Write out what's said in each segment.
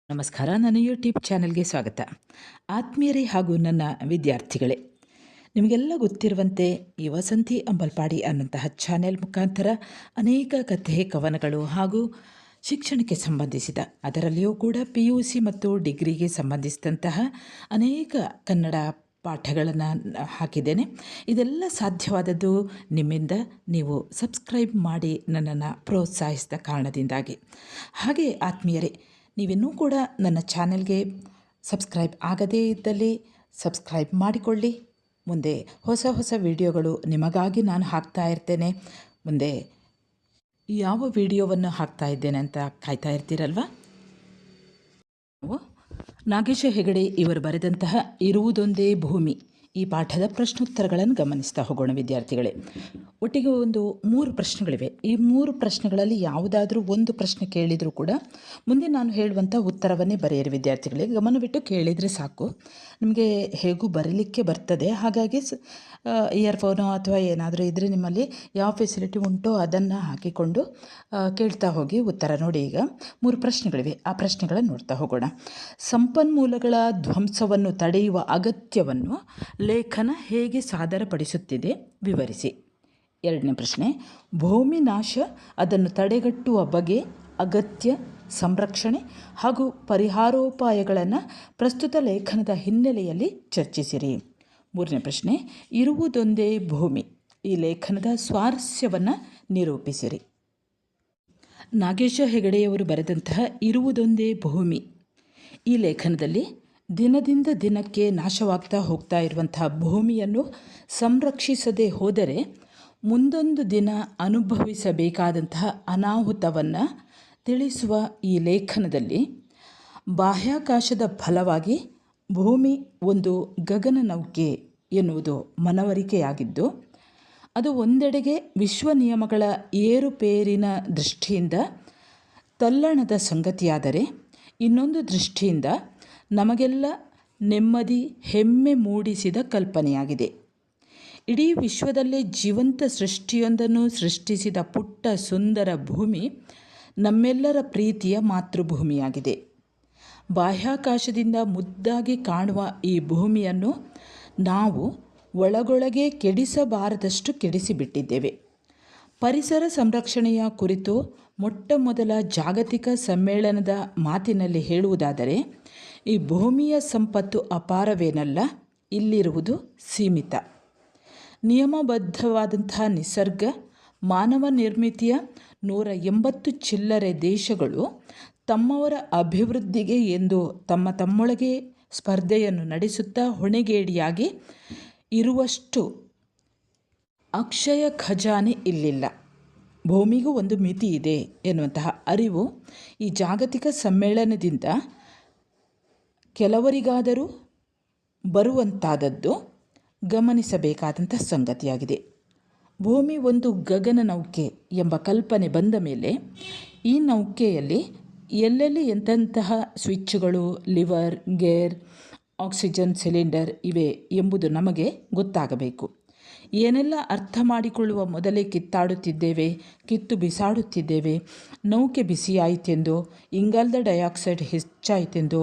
ನಮಸ್ಕಾರ. ನನ್ನ ಯೂಟ್ಯೂಬ್ ಚಾನೆಲ್ಗೆ ಸ್ವಾಗತ. ಆತ್ಮೀಯರೇ ಹಾಗೂ ನನ್ನ ವಿದ್ಯಾರ್ಥಿಗಳೇ, ನಿಮಗೆಲ್ಲ ಗೊತ್ತಿರುವಂತೆ ಈ ವಸಂತಿ ಅಂಬಲ್ಪಾಡಿ ಅನ್ನೋಂತಹ ಚಾನೆಲ್ ಮುಖಾಂತರ ಅನೇಕ ಕಥೆ ಕವನಗಳು ಹಾಗೂ ಶಿಕ್ಷಣಕ್ಕೆ ಸಂಬಂಧಿಸಿದ, ಅದರಲ್ಲಿಯೂ ಕೂಡ PUC ಮತ್ತು ಡಿಗ್ರಿಗೆ ಸಂಬಂಧಿಸಿದಂತಹ ಅನೇಕ ಕನ್ನಡ ಪಾಠಗಳನ್ನು ಹಾಕಿದ್ದೇನೆ. ಇದೆಲ್ಲ ಸಾಧ್ಯವಾದದ್ದು ನಿಮ್ಮಿಂದ, ನೀವು ಸಬ್ಸ್ಕ್ರೈಬ್ ಮಾಡಿ ನನ್ನನ್ನು ಪ್ರೋತ್ಸಾಹಿಸಿದ ಕಾರಣದಿಂದಾಗಿ. ಹಾಗೆ ಆತ್ಮೀಯರೇ, ನೀವಿನ್ನೂ ಕೂಡ ನನ್ನ ಚಾನೆಲ್ಗೆ ಸಬ್ಸ್ಕ್ರೈಬ್ ಆಗದೇ ಇದ್ದಲ್ಲಿ ಸಬ್ಸ್ಕ್ರೈಬ್ ಮಾಡಿಕೊಳ್ಳಿ. ಮುಂದೆ ಹೊಸ ಹೊಸ ವಿಡಿಯೋಗಳು ನಿಮಗಾಗಿ ನಾನು ಹಾಕ್ತಾ ಇರ್ತೇನೆ. ಮುಂದೆ ಯಾವ ವಿಡಿಯೋವನ್ನು ಹಾಕ್ತಾ ಇದ್ದೇನೆ ಅಂತ ಕಾಯ್ತಾ ಇರ್ತೀರಲ್ವ. ನಾಗೇಶ ಹೆಗಡೆ ಇವರು ಬರೆದಂತಹ ಇರುವುದೊಂದೇ ಭೂಮಿ ಈ ಪಾಠದ ಪ್ರಶ್ನೋತ್ತರಗಳನ್ನು ಗಮನಿಸ್ತಾ ಹೋಗೋಣ ವಿದ್ಯಾರ್ಥಿಗಳೇ. ಒಟ್ಟಿಗೆ ಒಂದು 3 ಪ್ರಶ್ನೆಗಳಿವೆ. ಈ 3 ಪ್ರಶ್ನೆಗಳಲ್ಲಿ ಯಾವುದಾದ್ರೂ ಒಂದು ಪ್ರಶ್ನೆ ಕೇಳಿದರೂ ಕೂಡ ಮುಂದೆ ನಾನು ಹೇಳುವಂಥ ಉತ್ತರವನ್ನೇ ಬರೆಯಿರಿ ವಿದ್ಯಾರ್ಥಿಗಳೇ. ಗಮನವಿಟ್ಟು ಕೇಳಿದರೆ ಸಾಕು, ನಿಮಗೆ ಹೇಗೂ ಬರೀಲಿಕ್ಕೆ ಬರ್ತದೆ. ಹಾಗಾಗಿ ಇಯರ್ಫೋನೋ ಅಥವಾ ಏನಾದರೂ ಇದ್ದರೆ ನಿಮ್ಮಲ್ಲಿ ಯಾವ ಫೆಸಿಲಿಟಿ ಉಂಟೋ ಅದನ್ನು ಹಾಕಿಕೊಂಡು ಕೇಳ್ತಾ ಹೋಗಿ ಉತ್ತರ. ನೋಡಿ, ಈಗ 3 ಪ್ರಶ್ನೆಗಳಿವೆ, ಆ ಪ್ರಶ್ನೆಗಳನ್ನು ನೋಡ್ತಾ ಹೋಗೋಣ. ಸಂಪನ್ಮೂಲಗಳ ಧ್ವಂಸವನ್ನು ತಡೆಯುವ ಅಗತ್ಯವನ್ನು ಲೇಖನ ಹೇಗೆ ಸಾದರಪಡಿಸುತ್ತಿದೆ ವಿವರಿಸಿ. 2ನೇ ಪ್ರಶ್ನೆ, ಭೂಮಿ ನಾಶ, ಅದನ್ನು ತಡೆಗಟ್ಟುವ ಬಗೆ, ಅಗತ್ಯ, ಸಂರಕ್ಷಣೆ ಹಾಗೂ ಪರಿಹಾರೋಪಾಯಗಳನ್ನು ಪ್ರಸ್ತುತ ಲೇಖನದ ಹಿನ್ನೆಲೆಯಲ್ಲಿ ಚರ್ಚಿಸಿರಿ. 3ನೇ ಪ್ರಶ್ನೆ, ಇರುವುದೊಂದೇ ಭೂಮಿ ಈ ಲೇಖನದ ಸ್ವಾರಸ್ಯವನ್ನು ನಿರೂಪಿಸಿರಿ. ನಾಗೇಶ ಹೆಗಡೆಯವರು ಬರೆದಂತಹ ಇರುವುದೊಂದೇ ಭೂಮಿ ಈ ಲೇಖನದಲ್ಲಿ ದಿನದಿಂದ ದಿನಕ್ಕೆ ನಾಶವಾಗ್ತಾ ಹೋಗ್ತಾ ಇರುವಂತಹ ಭೂಮಿಯನ್ನು ಸಂರಕ್ಷಿಸದೆ ಹೋದರೆ ಮುಂದೊಂದು ದಿನ ಅನುಭವಿಸಬೇಕಾದಂತಹ ಅನಾಹುತವನ್ನು ತಿಳಿಸುವ ಈ ಲೇಖನದಲ್ಲಿ ಬಾಹ್ಯಾಕಾಶದ ಫಲವಾಗಿ ಭೂಮಿ ಒಂದು ಗಗನನೌಕೆ ಎನ್ನುವುದು ಮನವರಿಕೆಯಾಗಿದ್ದು, ಅದು ಒಂದೆಡೆಗೆ ವಿಶ್ವ ನಿಯಮಗಳ ಏರುಪೇರಿನ ದೃಷ್ಟಿಯಿಂದ ತಲ್ಲಣದ ಸಂಗತಿಯಾದರೆ, ಇನ್ನೊಂದು ದೃಷ್ಟಿಯಿಂದ ನಮಗೆಲ್ಲ ನೆಮ್ಮದಿ, ಹೆಮ್ಮೆ ಮೂಡಿಸಿದ ಕಲ್ಪನೆಯಾಗಿದೆ. ಇಡೀ ವಿಶ್ವದಲ್ಲೇ ಜೀವಂತ ಸೃಷ್ಟಿಯೊಂದನ್ನು ಸೃಷ್ಟಿಸಿದ ಪುಟ್ಟ ಸುಂದರ ಭೂಮಿ ನಮ್ಮೆಲ್ಲರ ಪ್ರೀತಿಯ ಮಾತೃಭೂಮಿಯಾಗಿದೆ. ಬಾಹ್ಯಾಕಾಶದಿಂದ ಮುದ್ದಾಗಿ ಕಾಣುವ ಈ ಭೂಮಿಯನ್ನು ನಾವು ಒಳಗೊಳಗೆ ಕೆಡಿಸಬಾರದಷ್ಟು ಕೆಡಿಸಿಬಿಟ್ಟಿದ್ದೇವೆ. ಪರಿಸರ ಸಂರಕ್ಷಣೆಯ ಕುರಿತು ಮೊಟ್ಟಮೊದಲ ಜಾಗತಿಕ ಸಮ್ಮೇಳನದ ಮಾತಿನಲ್ಲಿ ಹೇಳುವುದಾದರೆ, ಈ ಭೂಮಿಯ ಸಂಪತ್ತು ಅಪಾರವೇನಲ್ಲ, ಇಲ್ಲಿರುವುದು ಸೀಮಿತ. ನಿಯಮಬದ್ಧವಾದಂತಹ ನಿಸರ್ಗ, ಮಾನವ ನಿರ್ಮಿತಿಯ 180 ಚಿಲ್ಲರೆ ದೇಶಗಳು ತಮ್ಮವರ ಅಭಿವೃದ್ಧಿಗೆ ಎಂದು ತಮ್ಮೊಳಗೆ ಸ್ಪರ್ಧೆಯನ್ನು ನಡೆಸುತ್ತಾ ಹೊಣೆಗೇಡಿಯಾಗಿ ಇರುವಷ್ಟು ಅಕ್ಷಯ ಖಜಾನೆ ಇಲ್ಲಿಲ್ಲ. ಭೂಮಿಗೂ ಒಂದು ಮಿತಿ ಇದೆ ಎನ್ನುವಂತಹ ಅರಿವು ಈ ಜಾಗತಿಕ ಸಮ್ಮೇಳನದಿಂದ ಕೆಲವರಿಗಾದರೂ ಬರುವಂತಾದದ್ದು ಗಮನಿಸಬೇಕಾದಂಥ ಸಂಗತಿಯಾಗಿದೆ. ಭೂಮಿ ಒಂದು ಗಗನನೌಕೆ ಎಂಬ ಕಲ್ಪನೆ ಬಂದ ಮೇಲೆ ಈ ನೌಕೆಯಲ್ಲಿ ಎಲ್ಲೆಲ್ಲಿ ಎಂತೆಂತಹ ಸ್ವಿಚ್ಗಳು, ಲಿವರ್, ಗೇರ್, ಆಕ್ಸಿಜನ್ ಸಿಲಿಂಡರ್ ಇವೆ ಎಂಬುದು ನಮಗೆ ಗೊತ್ತಾಗಬೇಕು. ಏನೆಲ್ಲ ಅರ್ಥ ಮಾಡಿಕೊಳ್ಳುವ ಮೊದಲೇ ಕಿತ್ತು ಬಿಸಾಡುತ್ತಿದ್ದೇವೆ. ನೌಕೆ ಬಿಸಿಯಾಯಿತೆಂದು, ಇಂಗಾಲದ ಡೈಆಕ್ಸೈಡ್ ಹೆಚ್ಚಾಯಿತೆಂದು,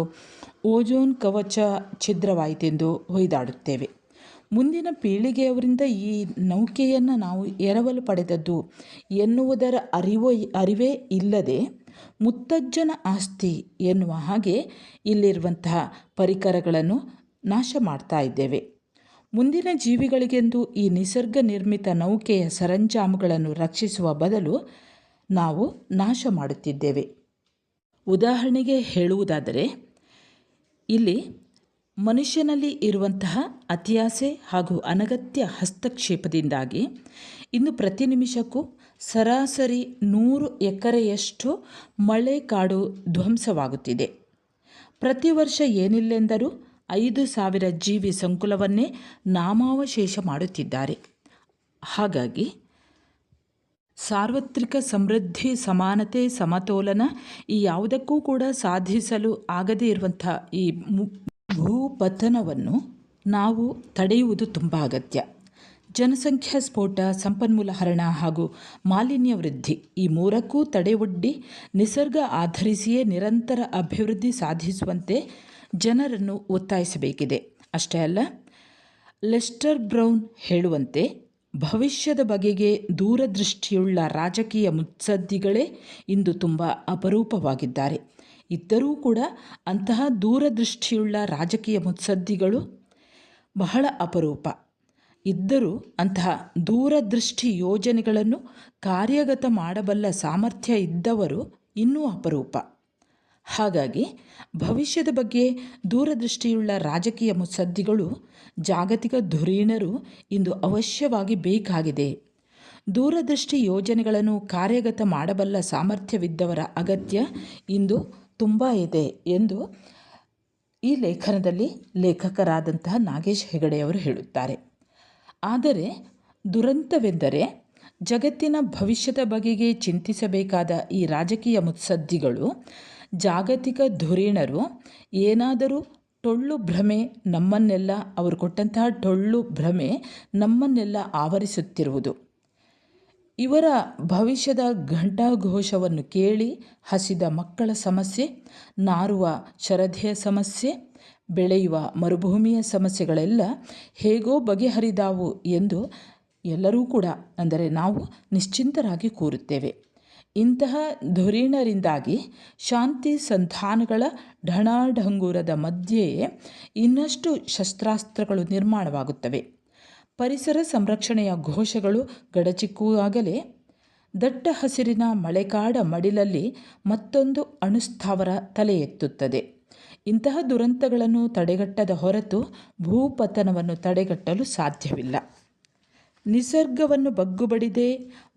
ಓಜೋನ್ ಕವಚ ಛಿದ್ರವಾಯಿತೆಂದು ಹೊಯ್ದಾಡುತ್ತೇವೆ. ಮುಂದಿನ ಪೀಳಿಗೆಯವರಿಂದ ಈ ನೌಕೆಯನ್ನು ನಾವು ಎರವಲು ಪಡೆದದ್ದು ಎನ್ನುವುದರ ಅರಿವೇ ಇಲ್ಲದೆ ಮುತ್ತಜ್ಜನ ಆಸ್ತಿ ಎನ್ನುವ ಹಾಗೆ ಇಲ್ಲಿರುವಂತಹ ಪರಿಕರಗಳನ್ನು ನಾಶ ಮಾಡ್ತಾ ಇದ್ದೇವೆ. ಮುಂದಿನ ಜೀವಿಗಳಿಗೆಂದು ಈ ನಿಸರ್ಗ ನಿರ್ಮಿತ ನೌಕೆಯ ಸರಂಜಾಮುಗಳನ್ನು ರಕ್ಷಿಸುವ ಬದಲು ನಾವು ನಾಶ ಮಾಡುತ್ತಿದ್ದೇವೆ. ಉದಾಹರಣೆಗೆ ಹೇಳುವುದಾದರೆ, ಇಲ್ಲಿ ಮನುಷ್ಯನಲ್ಲಿ ಇರುವಂತಹ ಅತಿಯಾಸೆ ಹಾಗೂ ಅನಗತ್ಯ ಹಸ್ತಕ್ಷೇಪದಿಂದಾಗಿ ಇಂದು ಪ್ರತಿ ನಿಮಿಷಕ್ಕೂ ಸರಾಸರಿ 100 ಎಕರೆಯಷ್ಟು ಮಳೆ ಕಾಡು ಧ್ವಂಸವಾಗುತ್ತಿದೆ. ಪ್ರತಿ ವರ್ಷ ಏನಿಲ್ಲೆಂದರೂ 5,000 ಜೀವಿ ಸಂಕುಲವನ್ನೇ ನಾಮಾವಶೇಷ ಮಾಡುತ್ತಿದ್ದಾರೆ. ಹಾಗಾಗಿ ಸಾರ್ವತ್ರಿಕ ಸಮೃದ್ಧಿ, ಸಮಾನತೆ, ಸಮತೋಲನ ಈ ಯಾವುದಕ್ಕೂ ಕೂಡ ಸಾಧಿಸಲು ಆಗದೇ ಇರುವಂಥ ಈ ಭೂಪತನವನ್ನು ನಾವು ತಡೆಯುವುದು ತುಂಬ ಅಗತ್ಯ. ಜನಸಂಖ್ಯಾ ಸ್ಫೋಟ, ಸಂಪನ್ಮೂಲ ಹರಣ ಹಾಗೂ ಮಾಲಿನ್ಯ ವೃದ್ಧಿ ಈ ಮೂರಕ್ಕೂ ತಡೆ ಒಡ್ಡಿ ನಿಸರ್ಗ ಆಧರಿಸಿಯೇ ನಿರಂತರ ಅಭಿವೃದ್ಧಿ ಸಾಧಿಸುವಂತೆ ಜನರನ್ನು ಒತ್ತಾಯಿಸಬೇಕಿದೆ. ಅಷ್ಟೇ ಅಲ್ಲ, ಲೆಸ್ಟರ್ ಬ್ರೌನ್ ಹೇಳುವಂತೆ ಭವಿಷ್ಯದ ಬಗೆಗೆ ದೂರದೃಷ್ಟಿಯುಳ್ಳ ರಾಜಕೀಯ ಮುತ್ಸದ್ದಿಗಳೇ ಇಂದು ತುಂಬ ಅಪರೂಪವಾಗಿದ್ದಾರೆ. ಇದ್ದರೂ ಕೂಡ ಅಂತಹ ದೂರದೃಷ್ಟಿಯುಳ್ಳ ರಾಜಕೀಯ ಮುತ್ಸದ್ದಿಗಳು ಬಹಳ ಅಪರೂಪ. ಇದ್ದರೂ ಅಂತಹ ದೂರದೃಷ್ಟಿ ಯೋಜನೆಗಳನ್ನು ಕಾರ್ಯಗತ ಮಾಡಬಲ್ಲ ಸಾಮರ್ಥ್ಯ ಇದ್ದವರು ಇನ್ನೂ ಅಪರೂಪ. ಹಾಗಾಗಿ ಭವಿಷ್ಯದ ಬಗ್ಗೆ ದೂರದೃಷ್ಟಿಯುಳ್ಳ ರಾಜಕೀಯ ಮುತ್ಸದ್ದಿಗಳು, ಜಾಗತಿಕ ಧುರೀಣರು ಇಂದು ಅವಶ್ಯವಾಗಿ ಬೇಕಾಗಿದೆ. ದೂರದೃಷ್ಟಿ ಯೋಜನೆಗಳನ್ನು ಕಾರ್ಯಗತ ಮಾಡಬಲ್ಲ ಸಾಮರ್ಥ್ಯವಿದ್ದವರ ಅಗತ್ಯ ಇಂದು ತುಂಬ ಇದೆ ಎಂದು ಈ ಲೇಖನದಲ್ಲಿ ಲೇಖಕರಾದಂತಹ ನಾಗೇಶ್ ಹೆಗಡೆಯವರು ಹೇಳುತ್ತಾರೆ. ಆದರೆ ದುರಂತವೆಂದರೆ ಜಗತ್ತಿನ ಭವಿಷ್ಯದ ಬಗೆಗೆ ಚಿಂತಿಸಬೇಕಾದ ಈ ರಾಜಕೀಯ ಮುತ್ಸದ್ದಿಗಳು, ಜಾಗತಿಕ ಧುರೀಣರು ಏನಾದರೂ ಟೊಳ್ಳು ಭ್ರಮೆ ನಮ್ಮನ್ನೆಲ್ಲ ಅವರು ಕೊಟ್ಟಂತಹ ಟೊಳ್ಳು ಭ್ರಮೆ ನಮ್ಮನ್ನೆಲ್ಲ ಆವರಿಸುತ್ತಿರುವುದು. ಇವರ ಭವಿಷ್ಯದ ಘಂಟಾಘೋಷವನ್ನು ಕೇಳಿ ಹಸಿದ ಮಕ್ಕಳ ಸಮಸ್ಯೆ, ನಾರುವ ಶರಧೆಯ ಸಮಸ್ಯೆ, ಬೆಳೆಯುವ ಮರುಭೂಮಿಯ ಸಮಸ್ಯೆಗಳೆಲ್ಲ ಹೇಗೋ ಬಗೆಹರಿದಾವು ಎಂದು ಎಲ್ಲರೂ ಕೂಡ, ಅಂದರೆ ನಾವು ನಿಶ್ಚಿಂತರಾಗಿ ಕೂರುತ್ತೇವೆ. ಇಂತಹ ಧುರೀಣರಿಂದಾಗಿ ಶಾಂತಿ ಸಂಧಾನಗಳ ಢಣಾಢಂಗುರದ ಮಧ್ಯೆಯೇ ಇನ್ನಷ್ಟು ಶಸ್ತ್ರಾಸ್ತ್ರಗಳು ನಿರ್ಮಾಣವಾಗುತ್ತವೆ. ಪರಿಸರ ಸಂರಕ್ಷಣೆಯ ಘೋಷಗಳು ಗಡಚಿಕ್ಕುವಾಗಲೇ ದಟ್ಟ ಹಸಿರಿನ ಮಳೆಕಾಡ ಮಡಿಲಲ್ಲಿ ಮತ್ತೊಂದು ಅಣುಸ್ಥಾವರ ತಲೆ ಎತ್ತುತ್ತದೆ. ಇಂತಹ ದುರಂತಗಳನ್ನು ತಡೆಗಟ್ಟದ ಹೊರತು ಭೂಪತನವನ್ನು ತಡೆಗಟ್ಟಲು ಸಾಧ್ಯವಿಲ್ಲ. ನಿಸರ್ಗವನ್ನು ಬಗ್ಗುಬಡಿದೇ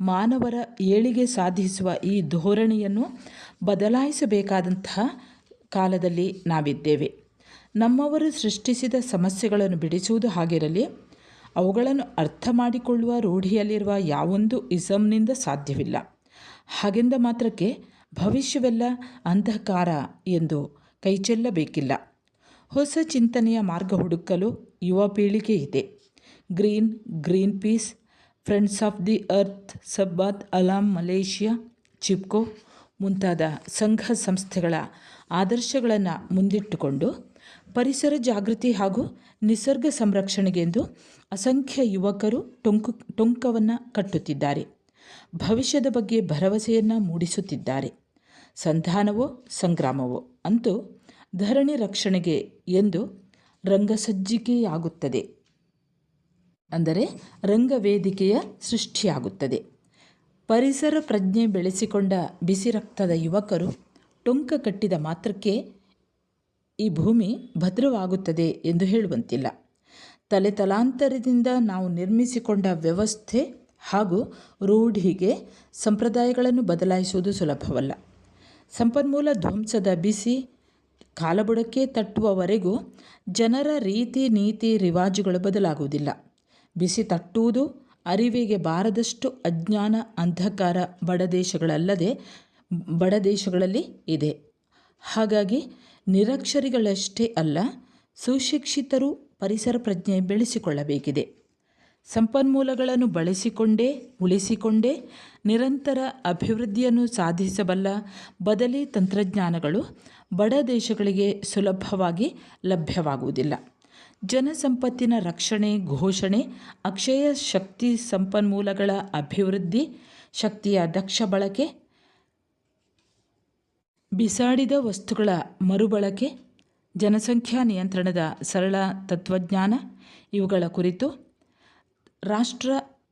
ಮಾನವರ ಏಳಿಗೆ ಸಾಧಿಸುವ ಈ ಧೋರಣೆಯನ್ನು ಬದಲಾಯಿಸಬೇಕಾದಂತಹ ಕಾಲದಲ್ಲಿ ನಾವಿದ್ದೇವೆ. ನಮ್ಮವರು ಸೃಷ್ಟಿಸಿದ ಸಮಸ್ಯೆಗಳನ್ನು ಬಿಡಿಸುವುದು ಹಾಗಿರಲಿ, ಅವುಗಳನ್ನು ಅರ್ಥ ಮಾಡಿಕೊಳ್ಳುವ ರೂಢಿಯಲ್ಲಿರುವ ಯಾವೊಂದು ಇಸಮ್ನಿಂದ ಸಾಧ್ಯವಿಲ್ಲ. ಹಾಗೆಂದ ಮಾತ್ರಕ್ಕೆ ಭವಿಷ್ಯವೆಲ್ಲ ಅಂಧಕಾರ ಎಂದು ಕೈಚೆಲ್ಲಬೇಕಿಲ್ಲ. ಹೊಸ ಚಿಂತನೆಯ ಮಾರ್ಗ ಹುಡುಕಲು ಯುವ ಪೀಳಿಗೆ ಇದೆ. Greenpeace, friends of the earth, Sahabat Alam Malaysia, Chipko ಮುಂತಾದ ಸಂಘ ಸಂಸ್ಥೆಗಳ ಆದರ್ಶಗಳನ್ನು ಮುಂದಿಟ್ಟುಕೊಂಡು ಪರಿಸರ ಜಾಗೃತಿ ಹಾಗೂ ನಿಸರ್ಗ ಸಂರಕ್ಷಣೆಗೆಂದು ಅಸಂಖ್ಯ ಯುವಕರು ಟೊಂಕವನ್ನು ಕಟ್ಟುತ್ತಿದ್ದಾರೆ. ಭವಿಷ್ಯದ ಬಗ್ಗೆ ಭರವಸೆಯನ್ನು ಮೂಡಿಸುತ್ತಿದ್ದಾರೆ. ಸಂಧಾನವೋ ಸಂಗ್ರಾಮವೋ ಅಂತೂ ಧರಣಿ ರಕ್ಷಣೆಗೆ ಎಂದು ರಂಗಸಜ್ಜಿಕೆಯಾಗುತ್ತದೆ, ಅಂದರೆ ರಂಗವೇದಿಕೆಯ ಸೃಷ್ಟಿಯಾಗುತ್ತದೆ. ಪರಿಸರ ಪ್ರಜ್ಞೆ ಬೆಳೆಸಿಕೊಂಡ ಬಿಸಿ ರಕ್ತದ ಯುವಕರು ಟೊಂಕ ಕಟ್ಟಿದ ಮಾತ್ರಕ್ಕೆ ಈ ಭೂಮಿ ಭದ್ರವಾಗುತ್ತದೆ ಎಂದು ಹೇಳುವಂತಿಲ್ಲ. ತಲೆತಲಾಂತರದಿಂದ ನಾವು ನಿರ್ಮಿಸಿಕೊಂಡ ವ್ಯವಸ್ಥೆ ಹಾಗೂ ರೂಢಿಗೆ ಸಂಪ್ರದಾಯಗಳನ್ನು ಬದಲಾಯಿಸುವುದು ಸುಲಭವಲ್ಲ. ಸಂಪನ್ಮೂಲ ಧ್ವಂಸದ ಬಿಸಿ ಕಾಲಬುಡಕ್ಕೆ ತಟ್ಟುವವರೆಗೂ ಜನರ ರೀತಿ ನೀತಿ ರಿವಾಜುಗಳು ಬದಲಾಗುವುದಿಲ್ಲ. ಬಿಸಿ ತಟ್ಟುವುದು ಅರಿವಿಗೆ ಬಾರದಷ್ಟು ಅಜ್ಞಾನ ಅಂಧಕಾರ ಬಡ ದೇಶಗಳಲ್ಲಿ ಇದೆ. ಹಾಗಾಗಿ ನಿರಕ್ಷರಿಗಳಷ್ಟೇ ಅಲ್ಲ, ಸುಶಿಕ್ಷಿತರು ಪರಿಸರ ಪ್ರಜ್ಞೆ ಬೆಳೆಸಿಕೊಳ್ಳಬೇಕಿದೆ. ಸಂಪನ್ಮೂಲಗಳನ್ನು ಉಳಿಸಿಕೊಂಡೇ ನಿರಂತರ ಅಭಿವೃದ್ಧಿಯನ್ನು ಸಾಧಿಸಬಲ್ಲ ಬದಲಿ ತಂತ್ರಜ್ಞಾನಗಳು ಬಡ ದೇಶಗಳಿಗೆ ಸುಲಭವಾಗಿ ಲಭ್ಯವಾಗುವುದಿಲ್ಲ. ಜನಸಂಪತ್ತಿನ ರಕ್ಷಣೆ ಘೋಷಣೆ, ಅಕ್ಷಯ ಶಕ್ತಿ ಸಂಪನ್ಮೂಲಗಳ ಅಭಿವೃದ್ಧಿ, ಶಕ್ತಿಯ ದಕ್ಷ ಬಳಕೆ, ಬಿಸಾಡಿದ ವಸ್ತುಗಳ ಮರುಬಳಕೆ, ಜನಸಂಖ್ಯಾ ನಿಯಂತ್ರಣದ ಸರಳ ತತ್ವಜ್ಞಾನ ಇವುಗಳ ಕುರಿತು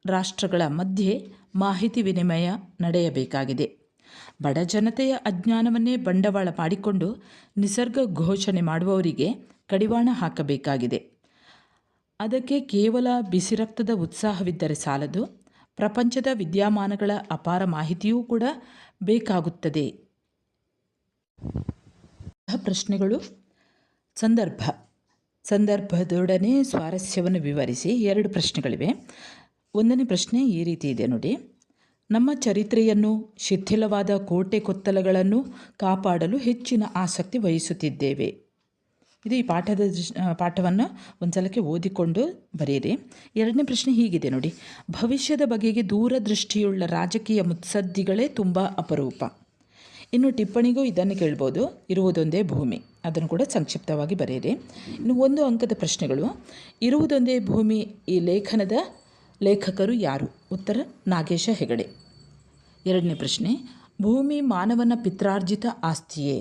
ರಾಷ್ಟ್ರಗಳ ಮಧ್ಯೆ ಮಾಹಿತಿ ವಿನಿಮಯ ನಡೆಯಬೇಕಾಗಿದೆ. ಬಡ ಜನತೆಯ ಅಜ್ಞಾನವನ್ನೇ ಬಂಡವಾಳ ಮಾಡಿಕೊಂಡು ನಿಸರ್ಗ ಘೋಷಣೆ ಮಾಡುವವರಿಗೆ ಕಡಿವಾಣ ಹಾಕಬೇಕಾಗಿದೆ. ಅದಕ್ಕೆ ಕೇವಲ ಬಿಸಿರಕ್ತದ ಉತ್ಸಾಹವಿದ್ದರೆ ಸಾಲದು, ಪ್ರಪಂಚದ ವಿದ್ಯಮಾನಗಳ ಅಪಾರ ಮಾಹಿತಿಯೂ ಕೂಡ ಬೇಕಾಗುತ್ತದೆ. ಪ್ರಶ್ನೆಗಳು. ಸಂದರ್ಭದೊಡನೆ ಸ್ವಾರಸ್ಯವನ್ನು ವಿವರಿಸಿ 2 ಪ್ರಶ್ನೆಗಳಿವೆ. 1ನೇ ಪ್ರಶ್ನೆ ಈ ರೀತಿ ಇದೆ ನೋಡಿ. ನಮ್ಮ ಚರಿತ್ರೆಯನ್ನು, ಶಿಥಿಲವಾದ ಕೋಟೆ ಕೊತ್ತಲಗಳನ್ನು ಕಾಪಾಡಲು ಹೆಚ್ಚಿನ ಆಸಕ್ತಿ ವಹಿಸುತ್ತಿದ್ದೇವೆ. ಇದು ಈ ಪಾಠವನ್ನು ಒಂದು ಸಲಕ್ಕೆ ಓದಿಕೊಂಡು ಬರೆಯಿರಿ. ಎರಡನೇ ಪ್ರಶ್ನೆ ಹೀಗಿದೆ ನೋಡಿ. ಭವಿಷ್ಯದ ಬಗೆಗೆ ದೂರದೃಷ್ಟಿಯುಳ್ಳ ರಾಜಕೀಯ ಮುತ್ಸದ್ದಿಗಳೇ ತುಂಬ ಅಪರೂಪ. ಇನ್ನು ಟಿಪ್ಪಣಿಗೂ ಇದನ್ನು ಕೇಳ್ಬೋದು. ಇರುವುದೊಂದೇ ಭೂಮಿ, ಅದನ್ನು ಕೂಡ ಸಂಕ್ಷಿಪ್ತವಾಗಿ ಬರೆಯಿರಿ. ಇನ್ನು 1 ಅಂಕದ ಪ್ರಶ್ನೆಗಳು. ಇರುವುದೊಂದೇ ಭೂಮಿ ಈ ಲೇಖನದ ಲೇಖಕರು ಯಾರು? ಉತ್ತರ ನಾಗೇಶ ಹೆಗಡೆ. ಎರಡನೇ ಪ್ರಶ್ನೆ, ಭೂಮಿ ಮಾನವನ ಪಿತ್ರಾರ್ಜಿತ ಆಸ್ತಿಯೇ?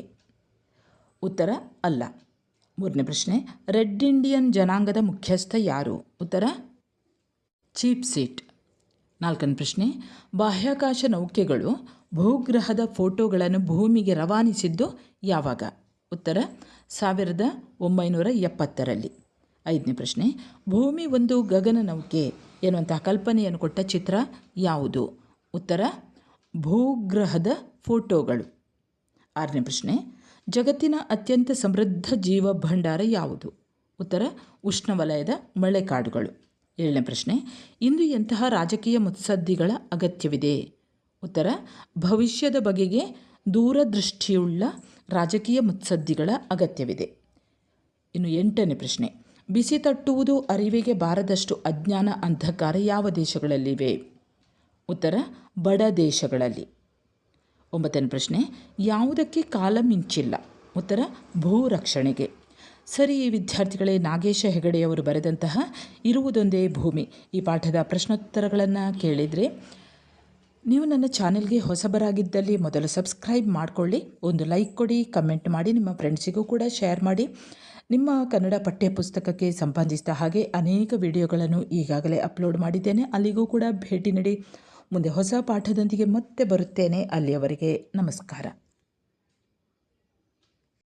ಉತ್ತರ ಅಲ್ಲ. ಮೂರನೇ ಪ್ರಶ್ನೆ, ರೆಡ್ ಇಂಡಿಯನ್ ಜನಾಂಗದ ಮುಖ್ಯಸ್ಥ ಯಾರು? ಉತ್ತರ ಚೀಪ್ ಸೀಟ್. ನಾಲ್ಕನೇ ಪ್ರಶ್ನೆ, ಬಾಹ್ಯಾಕಾಶ ನೌಕೆಗಳು ಭೂಗ್ರಹದ ಫೋಟೋಗಳನ್ನು ಭೂಮಿಗೆ ರವಾನಿಸಿದ್ದು ಯಾವಾಗ? ಉತ್ತರ 1970ರಲ್ಲಿ. ಐದನೇ ಪ್ರಶ್ನೆ, ಭೂಮಿ ಒಂದು ಗಗನ ನೌಕೆ ಎನ್ನುವಂತಹ ಕಲ್ಪನೆಯನ್ನು ಕೊಟ್ಟ ಚಿತ್ರ ಯಾವುದು? ಉತ್ತರ ಭೂಗ್ರಹದ ಫೋಟೋಗಳು. ಆರನೇ ಪ್ರಶ್ನೆ, ಜಗತ್ತಿನ ಅತ್ಯಂತ ಸಮೃದ್ಧ ಜೀವ ಭಂಡಾರ ಯಾವುದು? ಉತ್ತರ ಉಷ್ಣವಲಯದ ಮಳೆಕಾಡುಗಳು. ಏಳನೇ ಪ್ರಶ್ನೆ, ಇಂದು ಎಂತಹ ರಾಜಕೀಯ ಮುತ್ಸದ್ದಿಗಳ ಅಗತ್ಯವಿದೆ? ಉತ್ತರ ಭವಿಷ್ಯದ ಬಗೆಗೆ ದೂರದೃಷ್ಟಿಯುಳ್ಳ ರಾಜಕೀಯ ಮುತ್ಸದ್ದಿಗಳ ಅಗತ್ಯವಿದೆ. ಇನ್ನು 8ನೇ ಪ್ರಶ್ನೆ, ಬಿಸಿ ತಟ್ಟುವುದು ಅರಿವಿಗೆ ಬಾರದಷ್ಟು ಅಜ್ಞಾನ ಅಂಧಕಾರ ಯಾವ ದೇಶಗಳಲ್ಲಿವೆ? ಉತ್ತರ ಬಡ ದೇಶಗಳಲ್ಲಿ. 9ನೇ ಪ್ರಶ್ನೆ, ಯಾವುದಕ್ಕೆ ಕಾಲ ಮಿಂಚಿಲ್ಲ? ಉತ್ತರ ಭೂ ರಕ್ಷಣೆಗೆ. ಸರಿ ವಿದ್ಯಾರ್ಥಿಗಳೇ, ನಾಗೇಶ ಹೆಗಡೆಯವರು ಬರೆದಂತಹ ಇರುವುದೊಂದೇ ಭೂಮಿ ಈ ಪಾಠದ ಪ್ರಶ್ನೋತ್ತರಗಳನ್ನು ಕೇಳಿದರೆ, ನೀವು ನನ್ನ ಚಾನೆಲ್ಗೆ ಹೊಸಬರಾಗಿದ್ದಲ್ಲಿ ಮೊದಲು ಸಬ್ಸ್ಕ್ರೈಬ್ ಮಾಡಿಕೊಳ್ಳಿ, ಒಂದು ಲೈಕ್ ಕೊಡಿ, ಕಮೆಂಟ್ ಮಾಡಿ, ನಿಮ್ಮ ಫ್ರೆಂಡ್ಸಿಗೂ ಕೂಡ ಶೇರ್ ಮಾಡಿ. ನಿಮ್ಮ ಕನ್ನಡ ಪಠ್ಯಪುಸ್ತಕಕ್ಕೆ ಸಂಬಂಧಿಸಿದ ಹಾಗೆ ಅನೇಕ ವಿಡಿಯೋಗಳನ್ನು ಈಗಾಗಲೇ ಅಪ್ಲೋಡ್ ಮಾಡಿದ್ದೇನೆ, ಅಲ್ಲಿಗೂ ಕೂಡ ಭೇಟಿ ನೀಡಿ. ಮುಂದೆ ಹೊಸ ಪಾಠದೊಂದಿಗೆ ಮತ್ತೆ ಬರುತ್ತೇನೆ. ಅಲ್ಲಿಯವರೆಗೆ ನಮಸ್ಕಾರ.